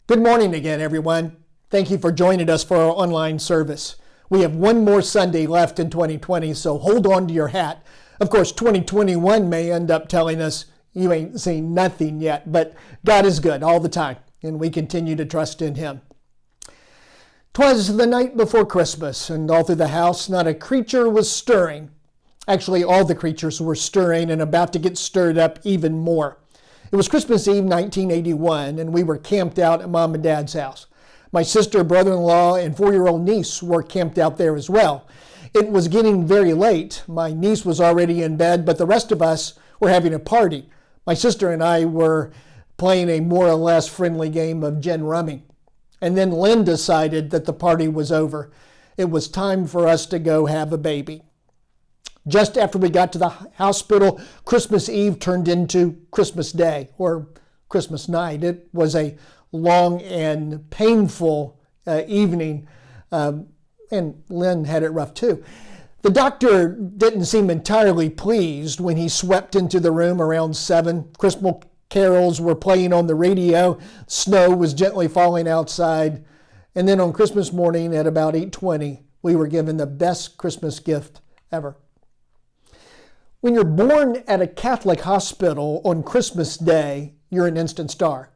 Good morning again, everyone. Thank you for joining us for our online service. We have one more Sunday left in 2020, so hold on to your hat. Of course, 2021 may end up telling us you ain't seen nothing yet, but God is good all the time, and we continue to trust in Him. 'Twas the night before Christmas, and all through the house not a creature was stirring. Actually, all the creatures were stirring and about to get stirred up even more. It was Christmas Eve 1981, and we were camped out at Mom and Dad's house. My sister, brother-in-law, and 4-year-old niece were camped out there as well. It was getting very late. My niece was already in bed, but the rest of us were having a party. My sister and I were playing a more or less friendly game of gin rummy. And then Lynn decided that the party was over. It was time for us to go have a baby. Just after we got to the hospital, Christmas Eve turned into Christmas Day or Christmas night. It was a long and painful evening, and Lynn had it rough too. The doctor didn't seem entirely pleased when he swept into the room around 7. Christmas carols were playing on the radio. Snow was gently falling outside. And then on Christmas morning at about 8:20, we were given the best Christmas gift ever. When you're born at a Catholic hospital on Christmas Day, you're an instant star.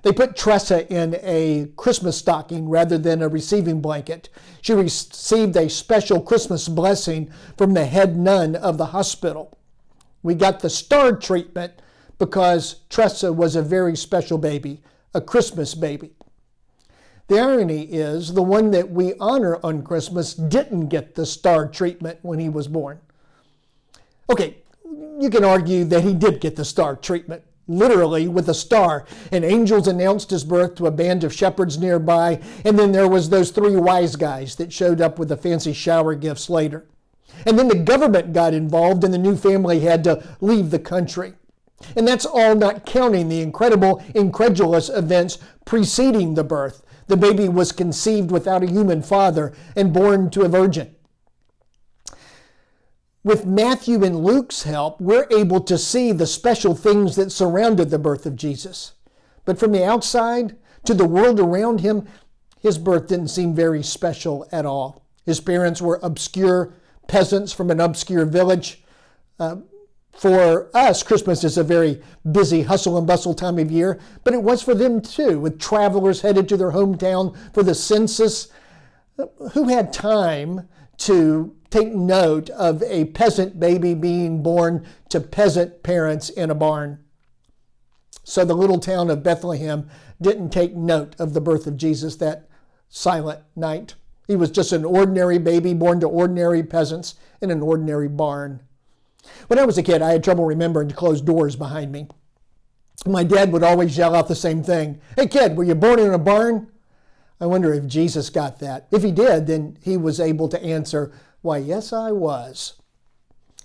They put Tressa in a Christmas stocking rather than a receiving blanket. She received a special Christmas blessing from the head nun of the hospital. We got the star treatment because Tressa was a very special baby, a Christmas baby. The irony is the one that we honor on Christmas didn't get the star treatment when he was born. Okay, you can argue that he did get the star treatment, literally with a star. And angels announced his birth to a band of shepherds nearby, and then there was those 3 wise guys that showed up with the fancy shower gifts later. And then the government got involved and the new family had to leave the country. And that's all not counting the incredible, incredulous events preceding the birth. The baby was conceived without a human father and born to a virgin. With Matthew and Luke's help, we're able to see the special things that surrounded the birth of Jesus. But from the outside to the world around him, his birth didn't seem very special at all. His parents were obscure peasants from an obscure village. For us, Christmas is a very busy hustle and bustle time of year, but it was for them too, with travelers headed to their hometown for the census. Who had time to take note of a peasant baby being born to peasant parents in a barn? So the little town of Bethlehem didn't take note of the birth of Jesus that silent night. He was just an ordinary baby born to ordinary peasants in an ordinary barn. When I was a kid, I had trouble remembering to close doors behind me. My dad would always yell out the same thing. "Hey kid, were you born in a barn?" I wonder if Jesus got that. If he did, then he was able to answer, "Why, yes, I was."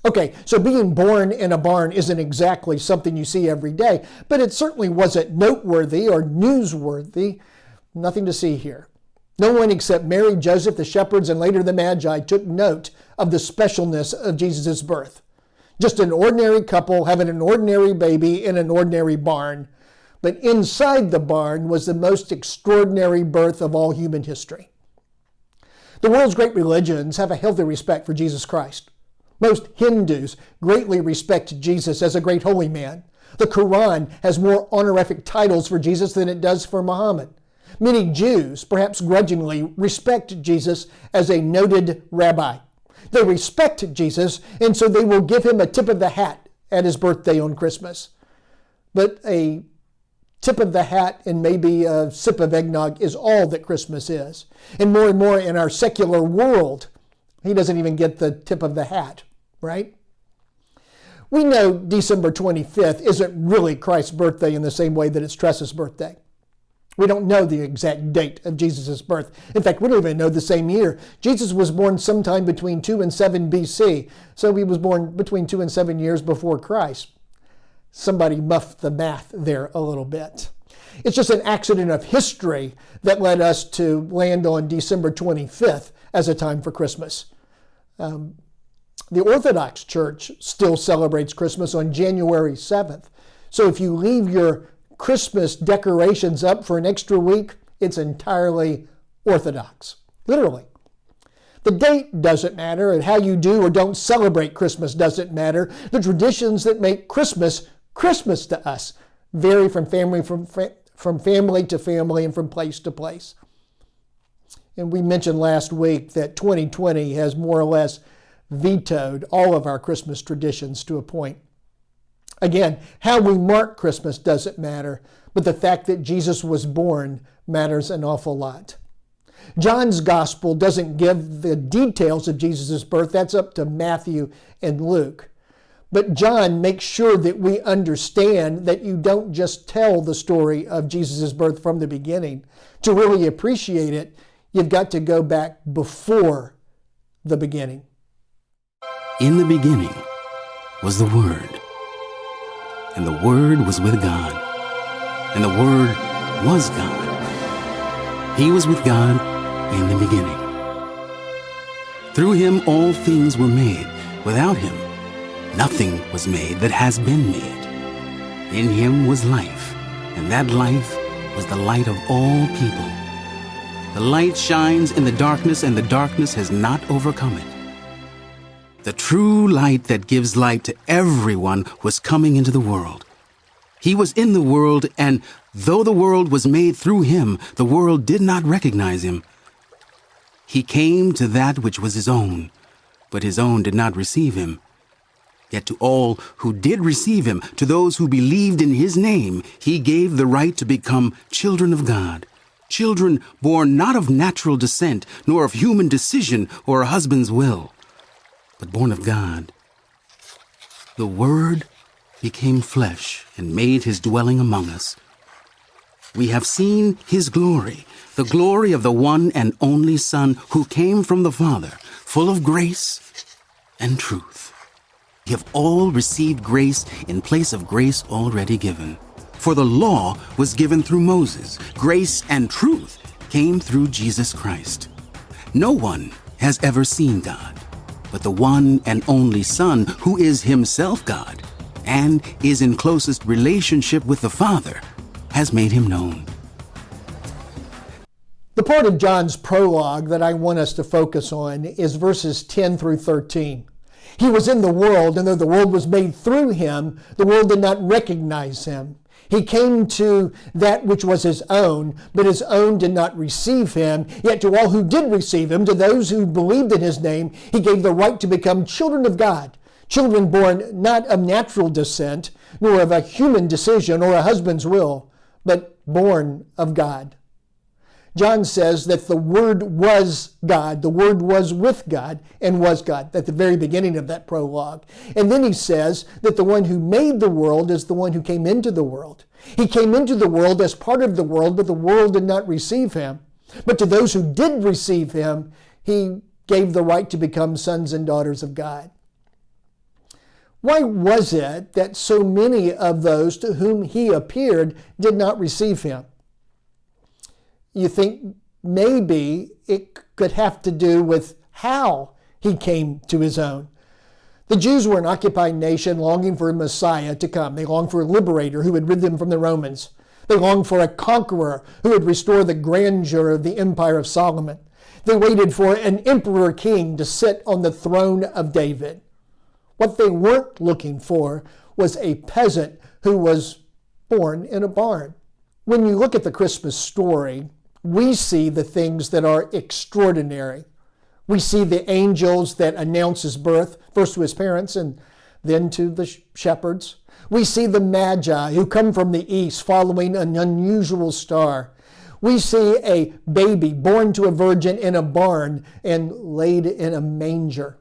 Okay, so being born in a barn isn't exactly something you see every day, but it certainly wasn't noteworthy or newsworthy. Nothing to see here. No one except Mary, Joseph, the shepherds, and later the Magi took note of the specialness of Jesus' birth. Just an ordinary couple having an ordinary baby in an ordinary barn. But inside the barn was the most extraordinary birth of all human history. The world's great religions have a healthy respect for Jesus Christ. Most Hindus greatly respect Jesus as a great holy man. The Quran has more honorific titles for Jesus than it does for Muhammad. Many Jews, perhaps grudgingly, respect Jesus as a noted rabbi. They respect Jesus, and so they will give him a tip of the hat at his birthday on Christmas. But a tip of the hat and maybe a sip of eggnog is all that Christmas is. And more in our secular world, he doesn't even get the tip of the hat, right? We know December 25th isn't really Christ's birthday in the same way that it's Tressa's birthday. We don't know the exact date of Jesus' birth. In fact, we don't even know the same year. Jesus was born sometime between 2 and 7 BC, so he was born between 2 and 7 years before Christ. Somebody muffed the math there a little bit. It's just an accident of history that led us to land on December 25th as a time for Christmas. The Orthodox Church still celebrates Christmas on January 7th. So if you leave your Christmas decorations up for an extra week, it's entirely orthodox. Literally. The date doesn't matter, and how you do or don't celebrate Christmas doesn't matter. The traditions that make Christmas Christmas to us vary from family to family and from place to place. And we mentioned last week that 2020 has more or less vetoed all of our Christmas traditions to a point. Again, how we mark Christmas doesn't matter, but the fact that Jesus was born matters an awful lot. John's gospel doesn't give the details of Jesus' birth. That's up to Matthew and Luke. But John makes sure that we understand that you don't just tell the story of Jesus' birth from the beginning. To really appreciate it, you've got to go back before the beginning. In the beginning was the Word, and the Word was with God, and the Word was God. He was with God in the beginning. Through him all things were made. Without him nothing was made that has been made. In him was life, and that life was the light of all people. The light shines in the darkness, and the darkness has not overcome it. The true light that gives light to everyone was coming into the world. He was in the world, and though the world was made through him, the world did not recognize him. He came to that which was his own, but his own did not receive him. Yet to all who did receive him, to those who believed in his name, he gave the right to become children of God. Children born not of natural descent, nor of human decision or a husband's will, but born of God. The Word became flesh and made his dwelling among us. We have seen his glory, the glory of the one and only Son who came from the Father, full of grace and truth. We have all received grace in place of grace already given. For the law was given through Moses. Grace and truth came through Jesus Christ. No one has ever seen God, but the one and only Son, who is himself God and is in closest relationship with the Father, has made him known. The part of John's prologue that I want us to focus on is verses 10 through 13. He was in the world, and though the world was made through him, the world did not recognize him. He came to that which was his own, but his own did not receive him. Yet to all who did receive him, to those who believed in his name, he gave the right to become children of God. Children born not of natural descent, nor of a human decision or a husband's will, but born of God. John says that the Word was God. The Word was with God and was God at the very beginning of that prologue. And then he says that the one who made the world is the one who came into the world. He came into the world as part of the world, but the world did not receive him. But to those who did receive him, he gave the right to become sons and daughters of God. Why was it that so many of those to whom he appeared did not receive him? You think maybe it could have to do with how he came to his own. The Jews were an occupied nation longing for a Messiah to come. They longed for a liberator who would rid them from the Romans. They longed for a conqueror who would restore the grandeur of the empire of Solomon. They waited for an emperor king to sit on the throne of David. What they weren't looking for was a peasant who was born in a barn. When you look at the Christmas story, we see the things that are extraordinary. We see the angels that announce his birth, first to his parents and then to the shepherds. We see the magi who come from the east following an unusual star. We see a baby born to a virgin in a barn and laid in a manger.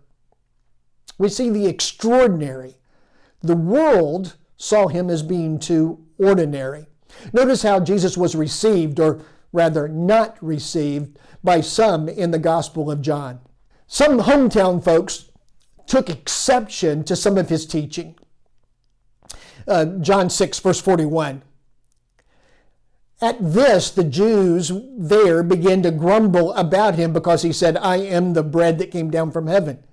We see the extraordinary. The world saw him as being too ordinary. Notice how Jesus was received, or rather not received, by some in the Gospel of John. Some hometown folks took exception to some of his teaching. John 6, verse 41. At this, the Jews there began to grumble about him because he said, I am the bread that came down from heaven.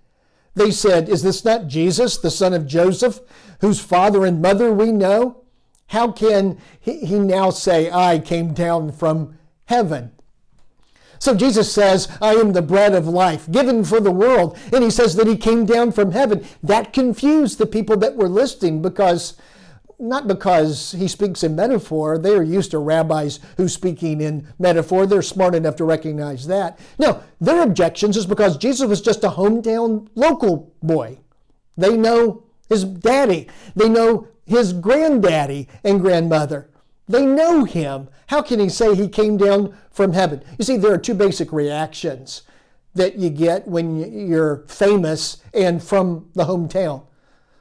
They said, is this not Jesus, the son of Joseph, whose father and mother we know? How can he now say, I came down from heaven? So Jesus says, I am the bread of life, given for the world. And he says that he came down from heaven. That confused the people that were listening not because he speaks in metaphor. They are used to rabbis who speaking in metaphor. They're smart enough to recognize that. No, their objections is because Jesus was just a hometown local boy. They know his daddy. They know his granddaddy and grandmother. They know him. How can he say he came down from heaven? You see, there are two basic reactions that you get when you're famous and from the hometown.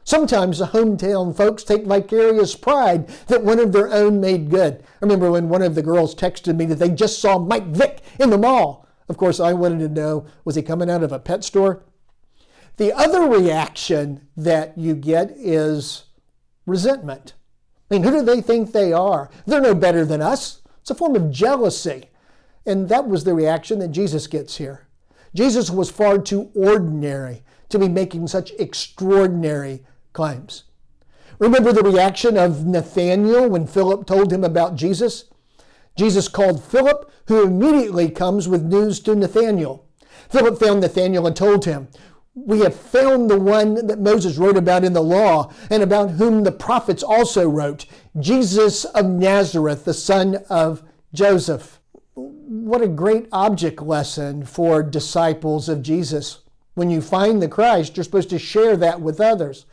Sometimes the hometown folks take vicarious pride that one of their own made good. I remember when one of the girls texted me that they just saw Mike Vick in the mall. Of course, I wanted to know, was he coming out of a pet store? The other reaction that you get is resentment. I mean, who do they think they are? They're no better than us. It's a form of jealousy. And that was the reaction that Jesus gets here. Jesus was far too ordinary to be making such extraordinary claims. Remember the reaction of Nathanael when Philip told him about Jesus? Jesus called Philip, who immediately comes with news to Nathanael. Philip found Nathanael and told him, we have found the one that Moses wrote about in the law and about whom the prophets also wrote, Jesus of Nazareth, the son of Joseph. What a great object lesson for disciples of Jesus. When you find the Christ, you're supposed to share that with others.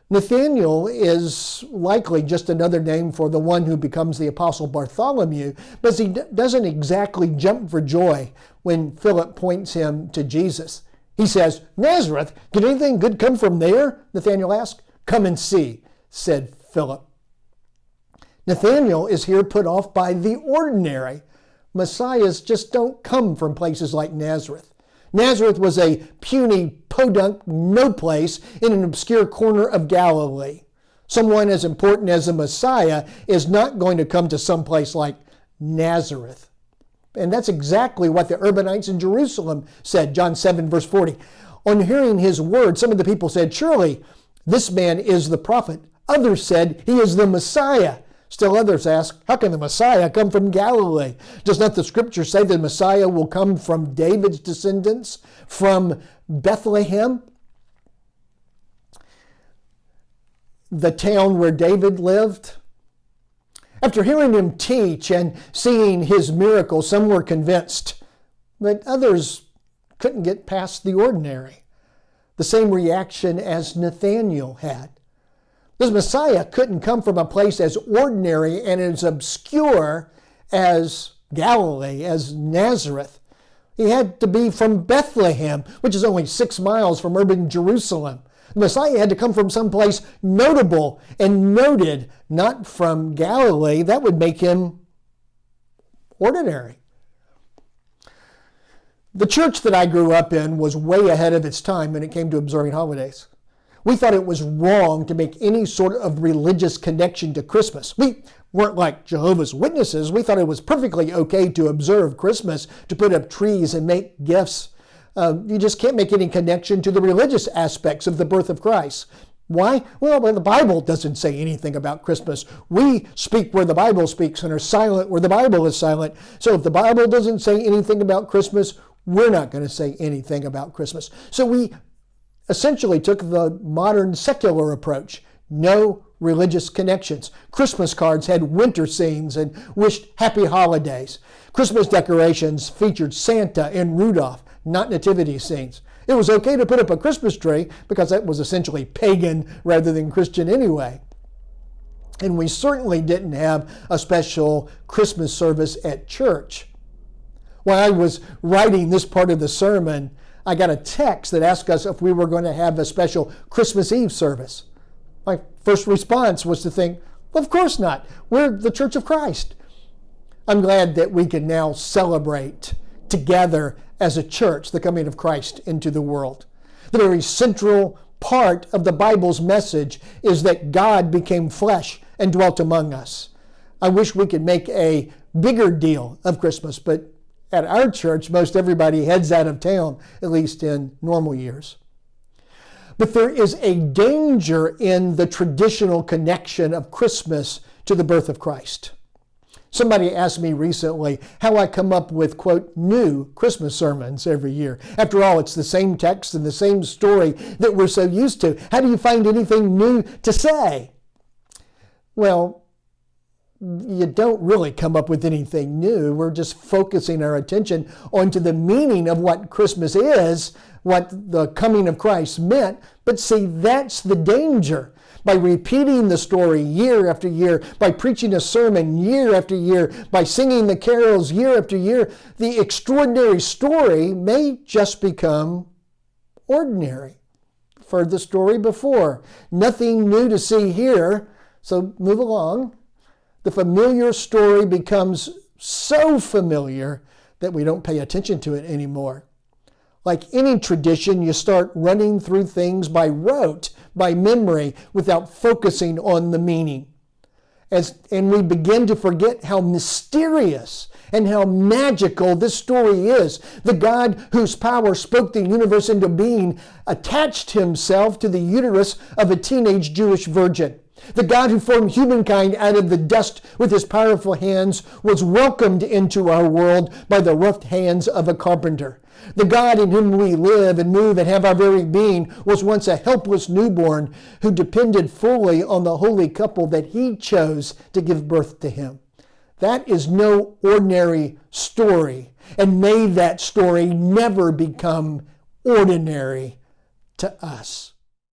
Nathanael is likely just another name for the one who becomes the Apostle Bartholomew, but he doesn't exactly jump for joy when Philip points him to Jesus. He says, Nazareth, can anything good come from there? Nathanael asked. Come and see, said Philip. Nathanael is here put off by the ordinary. Messiahs just don't come from places like Nazareth. Nazareth was a puny, podunk, no place in an obscure corner of Galilee. Someone as important as a Messiah is not going to come to some place like Nazareth. And that's exactly what the urbanites in Jerusalem said, John 7, verse 40. On hearing his word, some of the people said, surely this man is the prophet. Others said, he is the Messiah. Still others ask, how can the Messiah come from Galilee? Does not the scripture say the Messiah will come from David's descendants, from Bethlehem, the town where David lived? After hearing him teach and seeing his miracles, some were convinced, but others couldn't get past the ordinary. The same reaction as Nathanael had. This Messiah couldn't come from a place as ordinary and as obscure as Galilee, as Nazareth. He had to be from Bethlehem, which is only 6 miles from urban Jerusalem. The Messiah had to come from someplace notable and noted, not from Galilee. That would make him ordinary. The church that I grew up in was way ahead of its time when it came to observing holidays. We thought it was wrong to make any sort of religious connection to Christmas. We weren't like Jehovah's Witnesses. We thought it was perfectly okay to observe Christmas, to put up trees and make gifts. You just can't make any connection to the religious aspects of the birth of Christ. Why? Well, the Bible doesn't say anything about Christmas. We speak where the Bible speaks and are silent where the Bible is silent. So if the Bible doesn't say anything about Christmas, we're not going to say anything about Christmas. So we essentially took the modern secular approach. No religious connections. Christmas cards had winter scenes and wished happy holidays. Christmas decorations featured Santa and Rudolph, not nativity scenes. It was okay to put up a Christmas tree because that was essentially pagan rather than Christian anyway. And we certainly didn't have a special Christmas service at church. While I was writing this part of the sermon, I got a text that asked us if we were going to have a special Christmas Eve service. My first response was to think, well, of course not. We're the Church of Christ. I'm glad that we can now celebrate together as a church the coming of Christ into the world. The very central part of the Bible's message is that God became flesh and dwelt among us. I wish we could make a bigger deal of Christmas, but at our church, most everybody heads out of town, at least in normal years. But there is a danger in the traditional connection of Christmas to the birth of Christ. Somebody asked me recently how I come up with, quote, new Christmas sermons every year. After all, it's the same text and the same story that we're so used to. How do you find anything new to say? Well, you don't really come up with anything new. We're just focusing our attention onto the meaning of what Christmas is, what the coming of Christ meant. But see, that's the danger. By repeating the story year after year, by preaching a sermon year after year, by singing the carols year after year, the extraordinary story may just become ordinary. You've heard the story before. Nothing new to see here, so move along. The familiar story becomes so familiar that we don't pay attention to it anymore. Like any tradition, you start running through things by rote, by memory, without focusing on the meaning. And we begin to forget how mysterious and how magical this story is. The God whose power spoke the universe into being attached himself to the uterus of a teenage Jewish virgin. The God who formed humankind out of the dust with his powerful hands was welcomed into our world by the rough hands of a carpenter. The God in whom we live and move and have our very being was once a helpless newborn who depended fully on the holy couple that he chose to give birth to him. That is no ordinary story, and may that story never become ordinary to us.